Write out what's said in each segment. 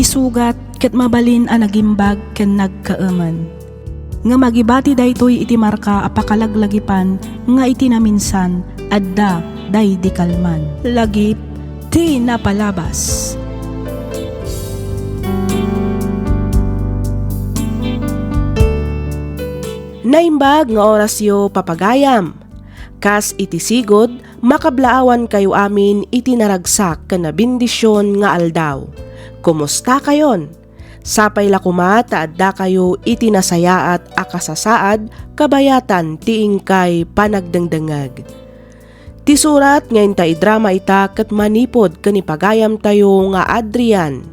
iti sugat ket mabalin a nagimbag ken nagkaaman. Nga magibati daytoy iti marka apakalaglagipan nga iti naminsan adda day di kalman. Lagip ti napalabas. Naimbag nga orasyo papagayam. Kas iti sigod, makablaawan kayo amin iti naragsak kana bendisyon nga aldaw. Kumusta kayon? Sapay lakuma taadda kayo iti nasayaat akasasaad kabayatan tiing kay panagdangdangag. Ti surat ngayon ta idrama ita ket manipod kani pagayam tayo nga Adrian.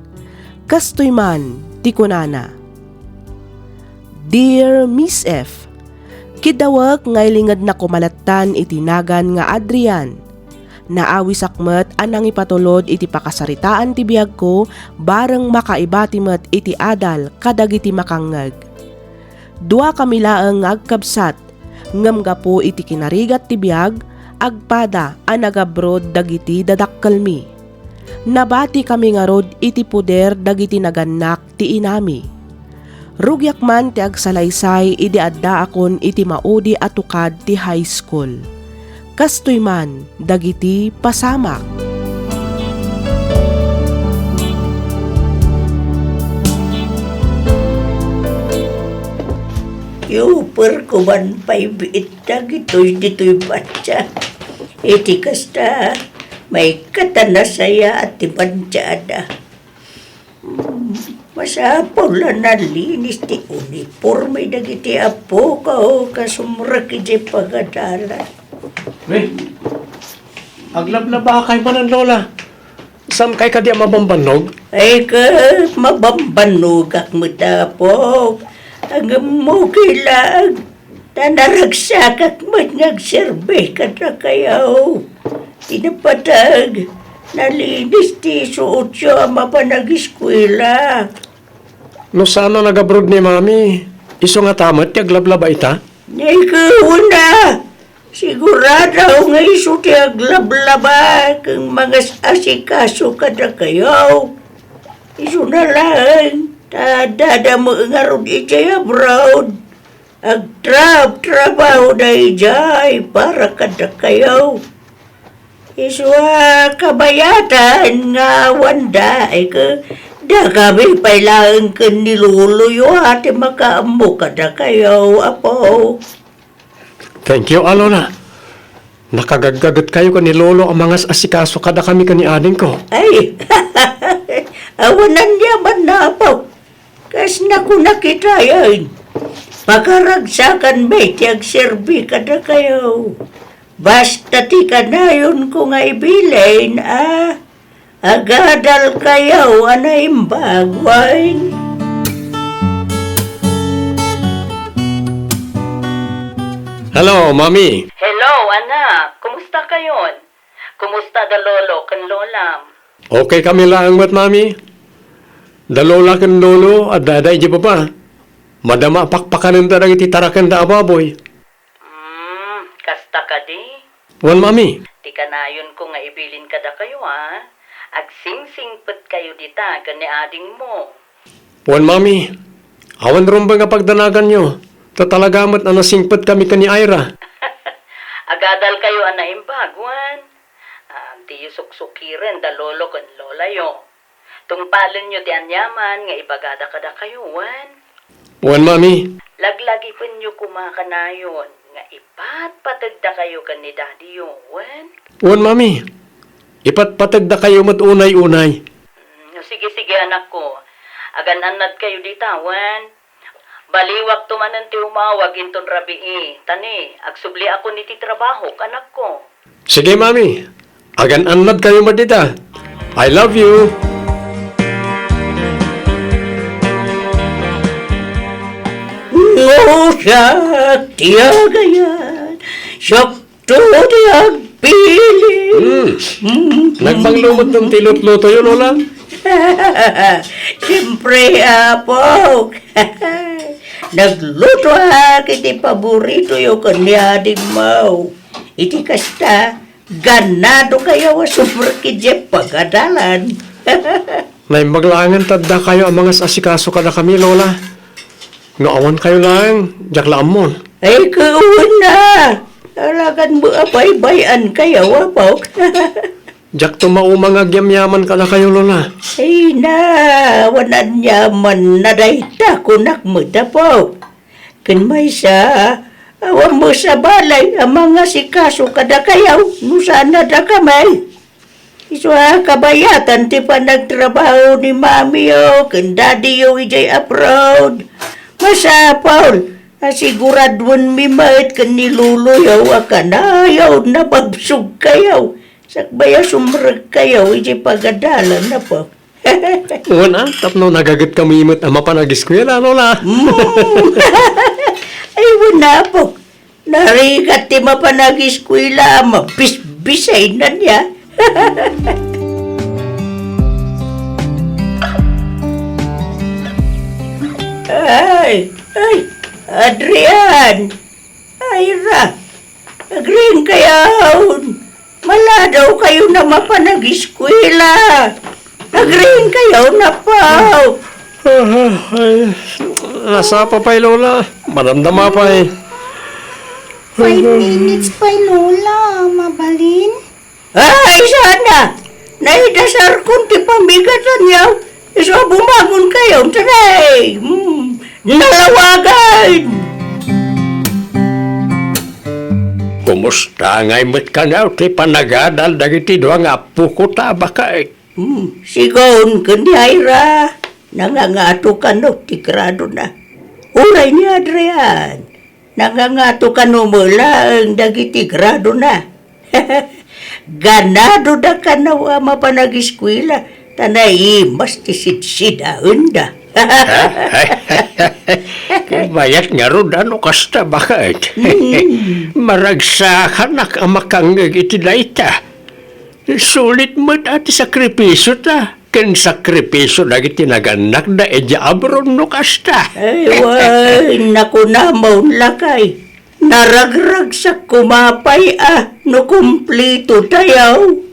Kastoy man ti kunana. Dear Miss F, kidawag ngay lingad na kumalatan iti nagan nga Adrian. Naawi sakmet anang ipatulod iti pakasaritaan ti biyag ko bareng makaibati met iti adal kadag iti makangag. Dua kami laeng agkabsat ngem gapo iti kinarigat ti biyag agpada a nagabrod dagiti dadakkelmi. Nabati kami nga rod iti puder dagiti nagannak ti inami. Rugyak man ti agsalaysay idi adda akon iti maudi a tukad ti high school. Kastoy man dagiti pasamak. Yuper ko man paibiit dagitoy ditoy batya. Iti kasta may katanasaya at tibansyada. Masapol na nalinis ti uniforme dagiti apo kao kasumrak iti pagadalan. Aglablaba kay pa ng lola. Saan kay ka di mabambanog? Ay ka, mabambanog ak matapok. Ang mo kilang nanaragsak at matngagserbe ka na kayaw. Tinapatag, nalinis ti suotyo ang mapanag-eskwela. No sana nagabrod ni mami. Iso nga tamat, ti aglablaba ita? Ay ka, una. Sigurado nga iso ti aglablaba kang mga asikaso ka na kayaw. Iso na lang. Dada mo nga ron ijay abroad. Agtrabaho na ijay para kada kayo. Iswa kabayatan nga wanda ay ka da kami pailangan ka niluluyo ati makaambo kada kayo, apo. Thank you, Alona. Nakagagagat kayo ka ni Lolo ang mga asikaso kada kami ka ni ading ko. Ay, awanan niya man na, apo. Kas na ko nakita yan. Pakaragsakan may tiyag serbi ka na kayo. Basta ti ka na yun ko nga ibilin, agadal kayo anaimbag, wine. Hello, Mami. Hello, anak. Kumusta kayon? Kumusta da lolo kan lolam? Okay kami lang mat, Mami. Dalola kan lolo at daday di pa pa. Madama pakpakanan da iti tarakan da ababoy. Kasta ka di? Wan, Mami. Di ka na yun ko nga ibilin ka da kayo, ha? Agsingsingpet kayo dita, gani ading mo. Wan, Mami. Awan rumba nga pagdanagan nyo. Tatalagamat na nasingpet kami ka ni Ira. Agadal kayo anaimbag, wan. Di yu suksukiren da lolo kan lola yo. Tungpalin nyo di anyaman nga ibagada kada kayo, wan. Wan, Mami. Laglagi pa nyo kumakanayon nga ipatpatagda kayo kan ni daddy yo, wan. Wan, Mami. Ipatpatag da kayo mat unay-unay. Sige, anak ko. Agan-anad kayo dita, wan. Baliwag tumanan ti umawag inton rabii. Tani, agsubli ako ni ti trabaho, anak ko. Sige, Mami. Agan-anad kayo madita. I love you. Ngusak tiyagayan, syakto tiyagpili. Nagpanglumot ng tilot-loto yun, Lola? Siyempre, apo. Nagluto kiti paborito yung kanyadig mo. Iti kasta, ganado kayo super kidye pagadalan. Nay maglangan tadda kayo ang mga asikaso kada kami, Lola. Ngaawan kayo lang, jaklaan mo. Ay, kauwan na. Alagan mo abay-bayan kayo, wapok. Jak tumaumang agyamyaman kada kayo, Lola. Ay na, wanan yaman na dayta kunak mo tapo. Kan may sa, awan mo sa balay ang mga sikaso kada kayaw, nusana da kamay. Iswa kabayatan ti pa nagtrabaho ni mami yo, kan daddy yo ijay abroad. Masa, Paul, asiguradwan mi mait kan nilulo yo, akan ayaw na babsog kayaw. Sakbaya sumrag kayaw, ijay pagadalan na po. Una, tapno nagagat kami imot ang mapanag-eskwela, Lola. Ay, wala po. Narigat ti mapanag-eskwela, mabis-bisay na niya. Ay, Adrian! Ay, Ra! Agrin kayaw! Mala daw kayo na mapanag-eskwela! Agrin kayaw na po! Ay, nasa pa pa'y, Lola. Madamdama pa eh. 5 minutes pa, Lola. Mabalin? Ay, sana! Naidasar kong ti pamigatan niya. So, bumangon kayo. Taray! Nalawagan! Kumusta ngay met ka nga ti panagadal dagiti doang apo ko taba ka eh. Sigon, kundi Ira. Nangangato ka no, tigrado na. Uray ni Adrian. Nangangato ka no mula ang dagiti grado na. Ganado da ka na mapanag-eskwela. Tanay, mas tisid-sidaon da. Bayat nga ro ano kasta bakit? Maragsakan ang makangag iti daita. Sulit mo ati sakripiso ta. Ken sakripiso lagi tinaganak da edya abron no kasta. Ay, way, naku na maun lakay. Naragrag sa kumapay no kumplito tayaw.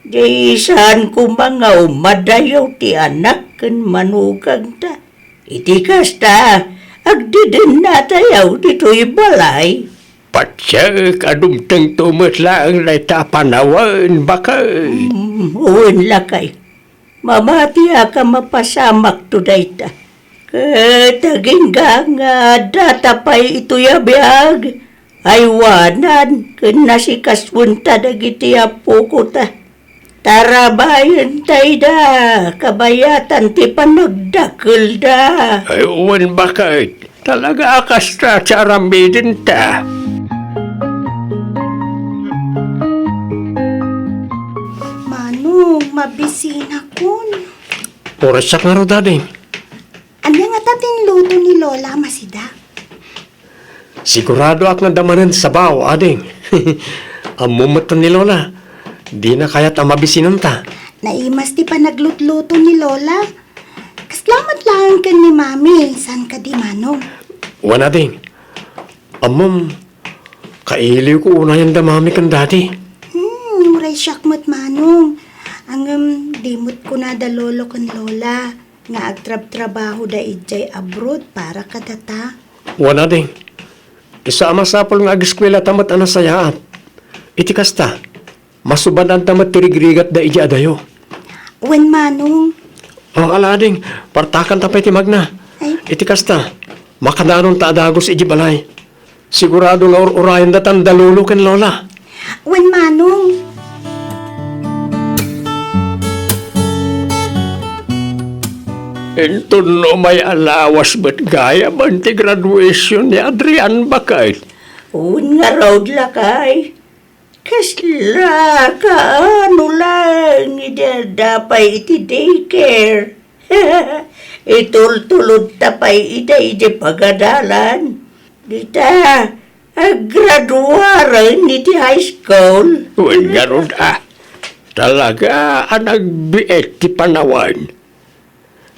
Jaisan kumangaw madayaw ti anak ken manugang ta. Iti kasta, agdidin na tayaw dito'y balay. Patsya kadumteng tumat lang na tapanawan baka. Uwan lakay. Mamati ka mapasamak to dayta. Kataging nga data pa'y ito'y abiyag. Aywanan, ken nasikaswunta dagiti apo ko ta. Tarabayan tayo da, kabayatan ti panagdakil da. Ay uwan bakit? Talaga akasta charambidin ta. Manong, mabisin akon. Oras sak nga ro dading. Ano nga tatin luto ni Lola masida? Sigurado ak nga damanan sa baw, ading. Amumatan ni Lola. Di na kaya't ang mabisinan ta. Naimas ti pa naglutluto ni Lola. Kaslamat lang ka ni Mami. San ka di, Manong? Wana ding. Amom, kailiw ko una yung damami kan dati. Uray syakmat, Manong. Ang dimot ko na da lolo kan Lola. Nga agtrab-trabaho da ijay abroad para kadata. Wana ding. Isa amasapol nga agiskwela tamat anasayaat. Iti kasta. Masubadan tamat tirigrigat da iji adayo. Wen, Manong? Ang alading, partakan tapay ti magna. Ay. Iti kasta, makadanon ta adagos iji balay. Sigurado nga urayan datan dalulo ken Lola. Wen, Manong? Ito no may alawas ba't gaya man ti graduation ni Adrian bakit? Un nga road lakay. Kasla ka ano lang, idadapay iti daycare. Itul-tulod tapay iti pagadalan. Dita, graduaran iti high school. Uwan nga ron Talaga ang nagbiet ti panawan.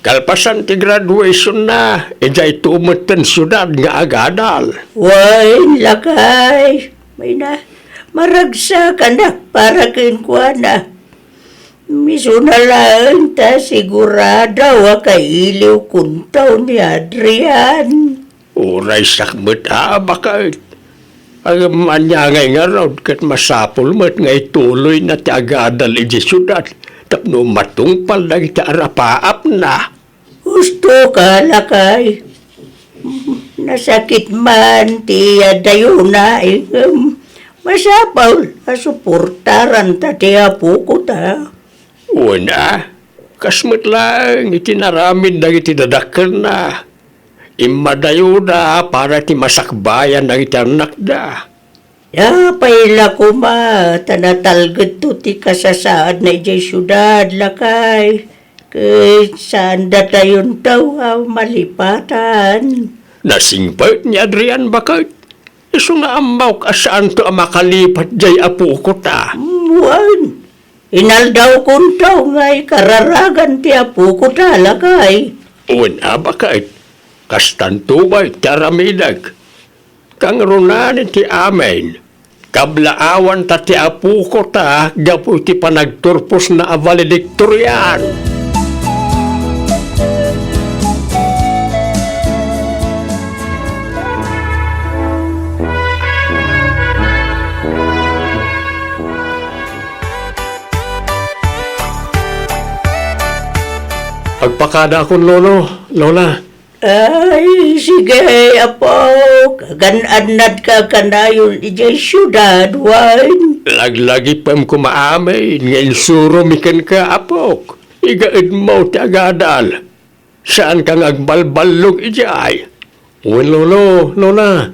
Kalpasan ti graduation na, ijay tumot ten syudad nga agadal. Wain lakay. May na, maragsa ka na para kinkwana. Miso na lang ta sigurado wa kailiw kuntaw ni Adrian. Uray sakmet bakit? Ang manyangay nga raw kat masapol mat nga ituloy na ti agadal iji syudad. Tapno matungpal na iti arapaap na. Gusto ka lakay. Nasakit man ti dayo na masapol suportaran ta ti apo ko ta. Una, kasmet lang itinaramin na iti dadakkel na. Imadayo na para ti masakbayan ng iti anak da. Ya, paila ko ma, tanatalgad to ti kasasaad na ijay syudad, lakay. Kaya saan da tayon daw malipatan? Nasingpait ni Adrian bakit? Iso nga amaw ka saan to makalipat jay apo ko ta. Muan, inaldaw kong daw nga'y kararagan ti apo ko ta, lakay. Una bakit? Kastanto ba'y taramidag? Kang runan ti amen. Kablaawan ta ti apo ko ta, gapu ti panagturpos na valedictorian. Agpakada akong lola. Ay, sige, apo, kaganadnad ka kanayon ijay syudad, wine. Laglagi pam kumaamay, ngayon suro mikan ka apok. Igaid mo ti agadal. Saan kang agbalbalog ijay? Uwan lola,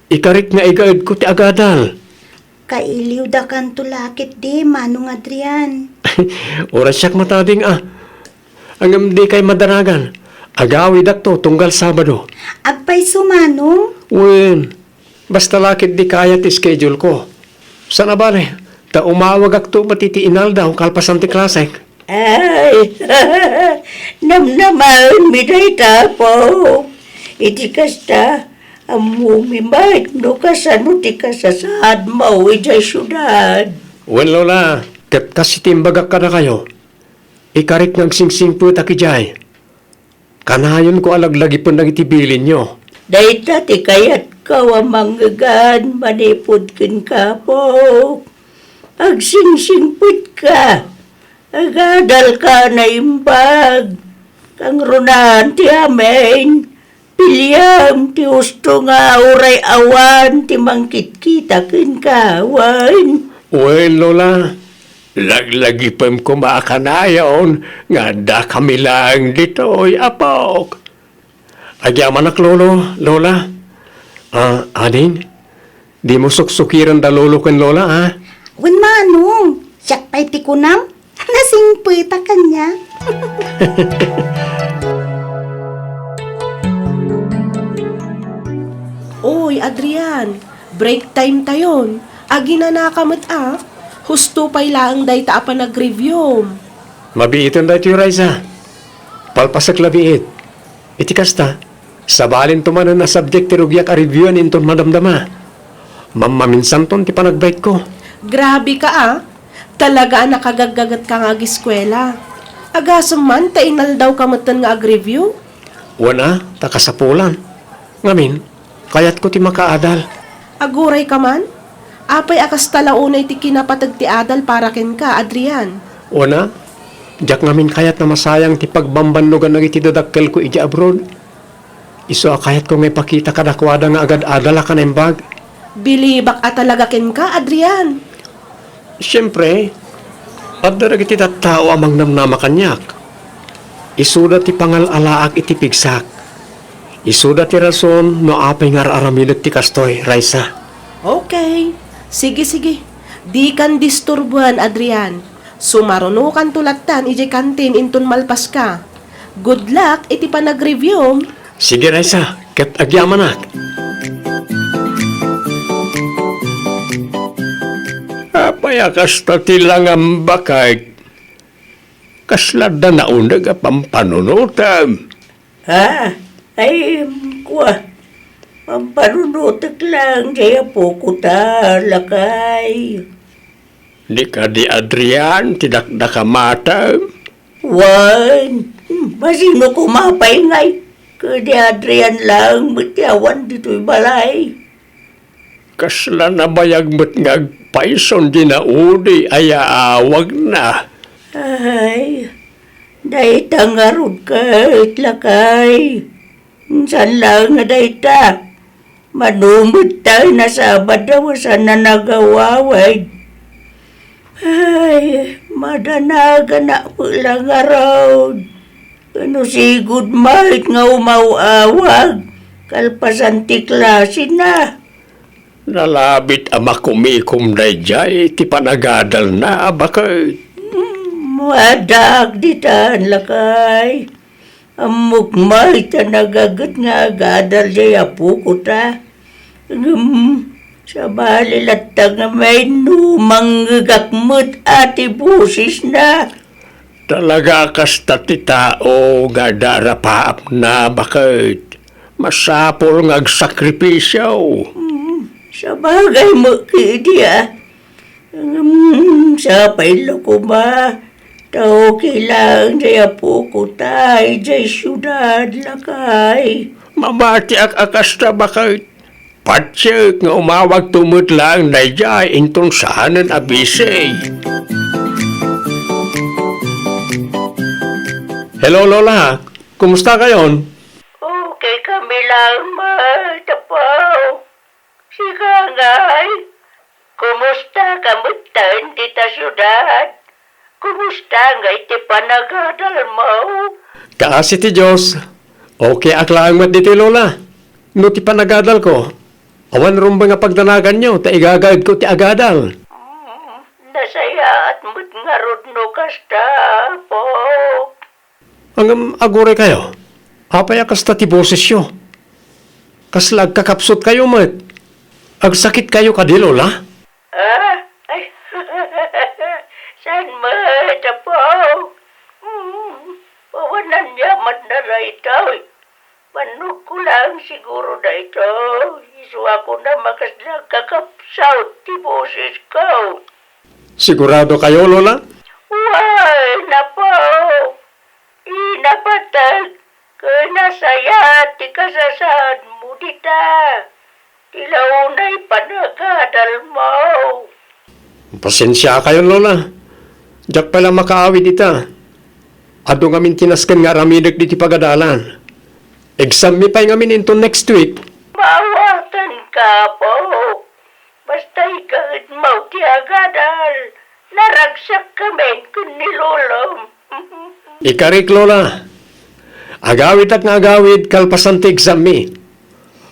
ikarit nga igaid ko ti agadal. Kailiw da kan tulakit di, Manong Adrian. Oras siyak matading Angam di kay madaragan. Agawi dakto tunggal Sabado. Agpay sumanong? Wen, basta lakit di kaya ti schedule ko. Sana bale, ta umawag akto matitiinal daw kalpasan ti klasek. Ay, namnaman, miday tapo. Iti kasta, amumimait no kasano ti kasasad mo ijay syudad. Wen lola, kat kasi timbagak ka na kayo. Ikarit ng singsing po takijay. Kanayon ko alaglagi po nang itibilin nyo. Dahita ti kayat kawamanggagan manipod kin ka po. Agsingsingput ka. Agadal ka na imbag. Kang runan ti amen. Pilyam ti usto nga uray awan ti mangkit-kita kin kawan. Wen lola, laglagi pam kumakanayon nga da kami lang dito'y apok. Agyaman ak lola. Ading, di mo suksukiran da lolo kan lola Wen Manong, siyak pa'y tikunam? Nasingpoy ta kanya. Oy, Adrian, break time tayon. Agi na nakamat Husto pa'y laang day ta pa nag-review. Mabiiton da ito yung Raisa. Palpasak labiit. Iti kasta, sabalin tumanan na subject ti rugyak a reviewan inton madamdama. Maminsan ton ti panagbike ko. Grabe ka Talaga nakagagagat ka nga giskwela. Agasam man, ta inal daw kamatan nga ag-review. Wana, takasapulan. Ngamin, kayat ko ti makaadal. Aguray ka man? Apay akas talaunay ti kinapatag ti adal para ken ka, Adrian. Wana, jak ngamin kayat na masayang ti pagbambanlugan ng itidadakkel ko iti abroad. Iso kayat ko may pakita kadakwada nga agad adala ka na imbag. Bilibak talaga ken ka, Adrian. Siyempre, at darag iti tattao amang namnama kanyak. Isuda ti pangalalaak iti pigsak. Isuda ti rason no apay nga aramilag ti kastoy, Raisa. Okay. Sige. Di kan disturbuhan, Adrian. Sumaruno kan tulatan ije kantin inton malpas ka. Good luck iti pa nag-review. Sige, Raisa, ket agyamanak. Apay akas ti lang ang bakay. Kaslada na unag a pampanunutam. Ay, kuha. Pampanunutak lang, jaya po ko ta, lakay. Di ka di Adrian, tidak nakamata. Wan, masino ko mapaingay. Kadi Adrian lang, matiawan dito'y balay. Kasla na bayag mo't ngagpaison di na udi, aya awag na. Ay, dahi tangarod ka, itlakay. San lang nga dahi ta. Manumod tayo na sabad daw sa nanagawaway. Ay, madanaga na pulang araw. Ano si good might nga umawawag. Kalpasan ti klase na. Nalabit ama kumikom na jay, ti panagadal na bakit. Madag di taan lakay. Amugmay ta nagagat nga agadal jay apo ko ta. Sa balilat nga may numanggagakmut ati busis na. Talaga kasta ti tao nga darapaap na bakit. Masapol ngagsakripisyo. Sa bagay mo kidi sa pailo ko ba? Tao kailang jay apo ko tay jay syudad lakay. Mamati ak akasta bakit. Patsik nga umawag tumut lang na jay intong saanan abisay. Hello Lola, kumusta kayon? Okay kami lang matapaw. Sige ngay. Kumusta kamutan dita syudad? Kumusta nga iti panagadal mo? Kaasi ti Diyos. Okay aklang mat dito Lola. No ti panagadal ko. Awan rumba nga pagdanagan nyo, ta igagayad ko ti agadal. Nasaya at mo't nga rodno kasta po. Ang agure kayo. Apaya kasta ti boses yo. Kaslag kakapsot kayo mat. Agsakit kayo ka di Lola. Ay, saan mo ito po? Pawanan niya mat na ito. Manug ko lang siguro na ito. Iswa ko na makaslag kakapsaw ti boses ko. Sigurado kayo Lola? Why, napo. Inapatag. Kaya nasaya ti kasasad mo dita. Tilaunay panagadal mo. Pasensya kayo Lola. Diyak pala makaawi dita. Ado ngamin tinaskan nga raminek di ti pagadalan. Exam mi pa ngamin into next week. Mawatan ka po. Basta ikagad mo ti agadal. Naragsak kami kun nilolom. Ikarik Lola. Agawid at nga agawid kalpasan ti exam mi.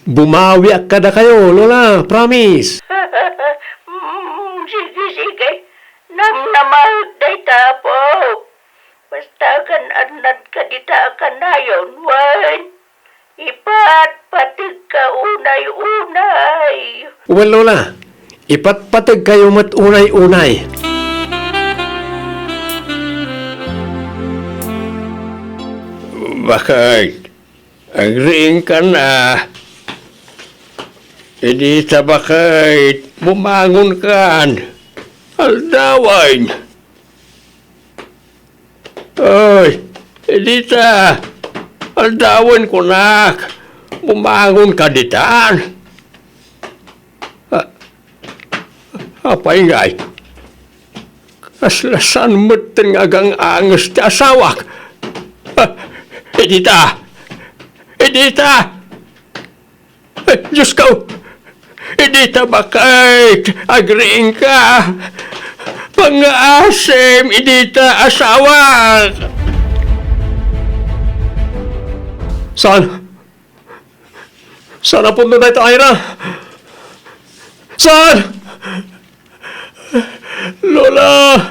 Bumawi ak kada kayo Lola, promise. Sige. Namnamahod day tapo. Basta kan anad ka dita ka na yun, wan. Ipatpatig ka unay-unay. Well Lola, ipatpatag kayo mat unay-unay. Bakit? Agreeing ka na. Hindi sa bakit bumangon ka. Aldawan. Oy, Edita. Aldawan ko na. Bumangon ka ditaan. Apay ngay. Kaslasan mo't tingagang angas ti asawak. Edita! Edita! Diyos ko! Edita bakit? Agreeing ka! Pang-asim! Edita! Asawak! Saan? Saan na punto na ito, Ira? Saan? Lola!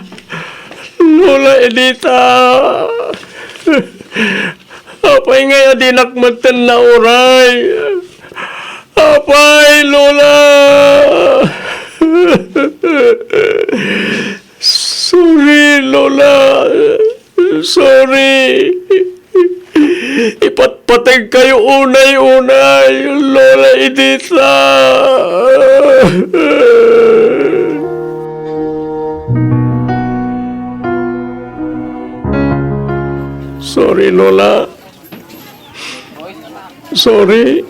Lola, Edita! Apay nga dinak magtan na oray. Apay, Lola! Sorry, Lola. Sorry. Ipatpatag kayo unay-unay, Lola Edita. Sorry, Lola. Sorry.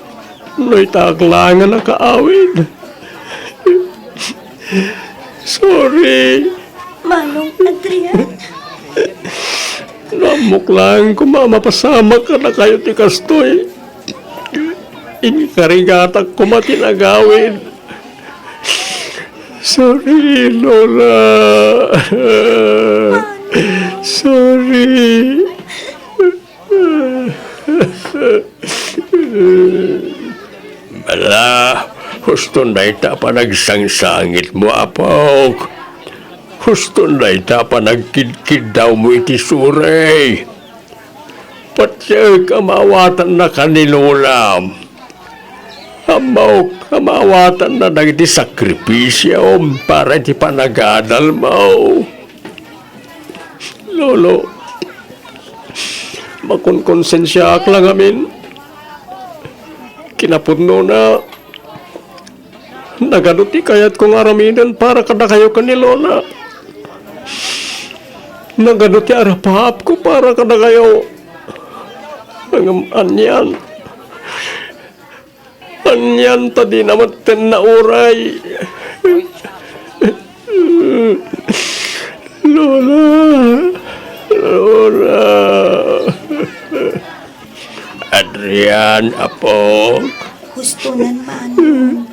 No'y taklangan nakaawid. Sorry. Manong Adrian, Namok lang kung mamapasama ka na kayo ti Kastoy. Inikarigatak ko matinagawin. Sorry, Lola. Sorry. Bala, gusto na ita pa nagsangsangit mo, apok. Gusto na ita pa nagkidkid daw mo iti suray. Pati kamawatan na kanilulam. Kamawatan na nagdi sakripisyo para iti panagadal mo. Lolo, makunkonsensya ka lang amin. Kinapudno na nagaduti kayat kong aramidan para kada kayo ni Lola. Nagaduti arapahap ko para kada kayo. Ang anyan. Anyan tadi naman ten na uray. Lola. Lola. Adrian, apo. gusto nan Manong.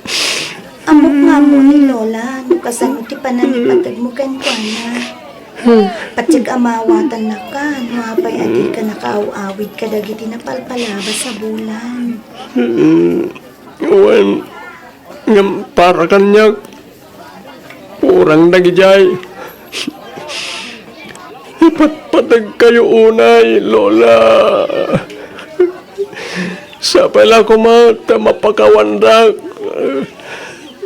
Amok nga mo ni Lola, no kasano ti pananipatag mo kan kuana. Patsig amawatan na ka, no apay adi ka nakaaw-awid ka dagiti napalpalaba sa bulan. Wan, ngam para kanya purang nagijay. Ipatpatag kayo unay, Lola. Sa pala ko mapakawandak.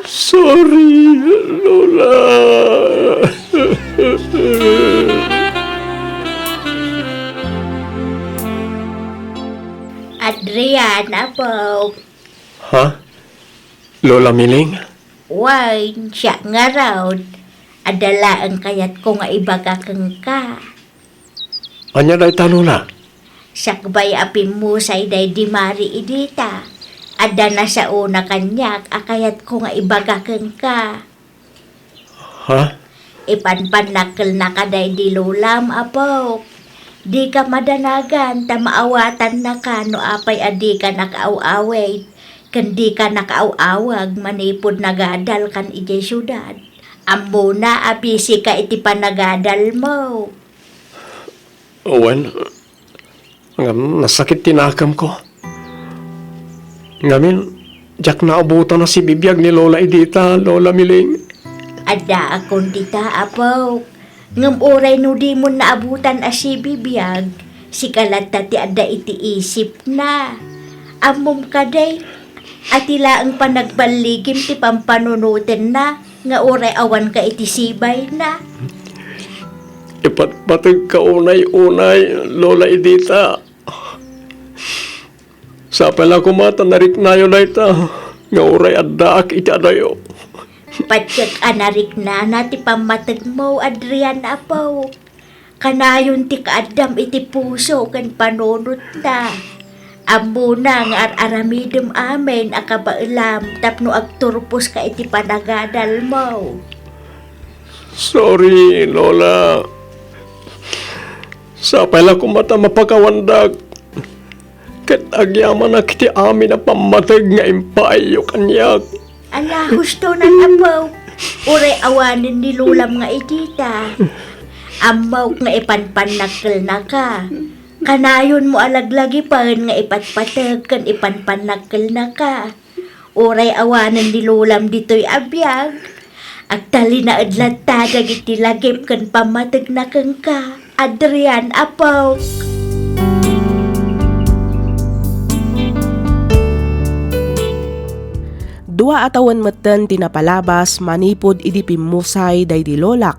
Sorry, Lola. Adrian, apo. Ha? Lola Miling? Wine, siya nga raw. Adala ang kayat ko nga ibagakang ka. Anya day ta, Lola? Sakbay apim mo say day di mari idita. Ada na sa una kanyak, akayat ko nga ibagakang ka. Ha? Ipanpanakil na kaday di lulam, apo. Di ka madanagan, tamaawatan na ka, no apay adi ka nakaaw-away. Kandi ka nakaaw-awag, manipod nagadal kan ijay syudad. Ambo na, abisi ka iti panagadal mo. Owen, nasakit tinakam ko. Ngamin, jak naabutan na si bibiyag ni Lola Edita, Lola Miling. Ada akong tita, apo. Ngam oray no di mo naabutan a si bibiyag. Si kalata ti ada iti isip na. Amom kaday. At ila ang panagbaligim ti pampanunutin na. Nga oray awan ka iti sibay na. Ipatpatag ka unay-unay, Lola Edita. Sa pala kumata narik na yun na ita. Nga oray addaak iti adayo. Patyak anarik na ti pamatag mo, Adrian, apo. Kanayon ti kaadam iti puso kan panunot na. Amo na nga aramidem amen akabailam tapno agturpos ka iti panagadal mo. Sorry, Lola. Sa pala kumata mapakawandag. Kat agyaman na kiti amin na pamatag nga impayo kanyak. Ala, gusto na apaw. Uray awanin ni lulam nga itita. Amaw nga ipanpanakil na ka. Kanayon mo alaglagi pa nga ipatpatag kan ipanpanakil na ka. Uray awanin ni lulam dito'y abiyag. Agtali na adlat tadag iti lagip kan pamatag na kang ka. Adrian, apaw. Dua atawan meten tinapalabas manipod idi pimusay day di lolak.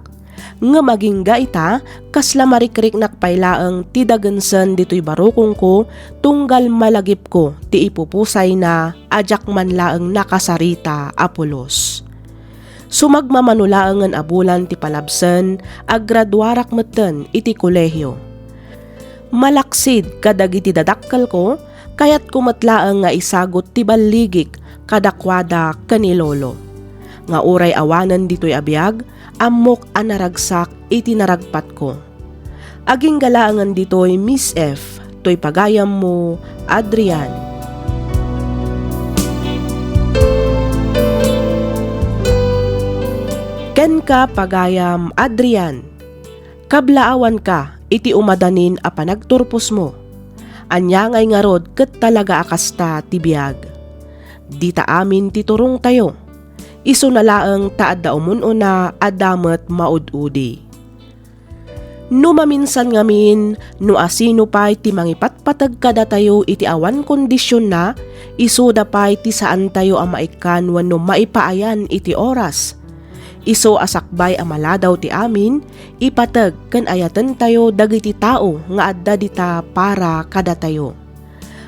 Nga maging gaita, kasla marikrik nakpailaang ti dagensen dito'y barukong ko, tunggal malagip ko ti ipupusay na ajak man laeng nakasarita Apolos. Sumagmamanulaangan abulan ti palabsen, agradwarak meten iti kolehyo. Malaksid kadagiti dadakkal ko, kayat kumatlaang nga isagot ti baligik kadakwada kanilolo. Nga uray awanan dito'y abiyag, amok anaragsak iti naragpat ko. Aging galaangan dito'y Miss F, to'y pagayam mo, Adrian. Ken ka pagayam, Adrian. Kablaawan ka, iti umadanin a panagturpos mo. Anya ngay nga rod ket talaga akasta ti biag. Dita amin ti turong tayo. Isu na laeng taadda umununa adamet maududi. No maminsan ngamin, no asino pa'y ti mangipatpatag kada tayo iti awan kondisyon na, isu da pa'y ti saan tayo ang maikan wano maipaayan iti oras. Iso asakbay amaladaw ti amin, ipatag kan ayatan tayo dagiti tao nga adda dita para kada tayo.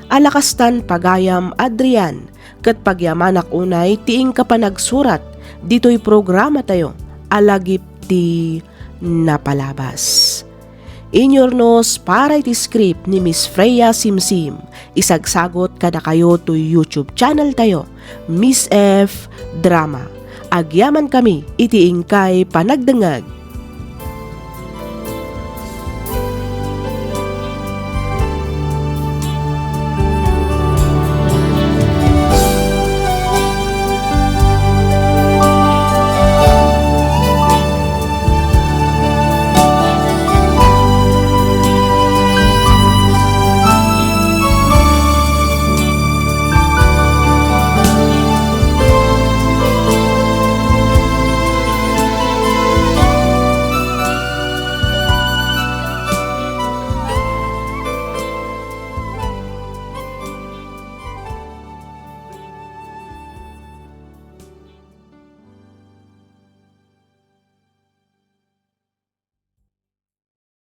Alakastan pagayam, Adrian, ket pagyamanak unay tiing ka pa nagsurat, dito'y programa tayo, alagip ti napalabas. Inyornos para iti script ni Miss Freya Simsim, isagsagot kada kayo to YouTube channel tayo, Miss F Drama. Agyaman kami iti ingkay panagdengag.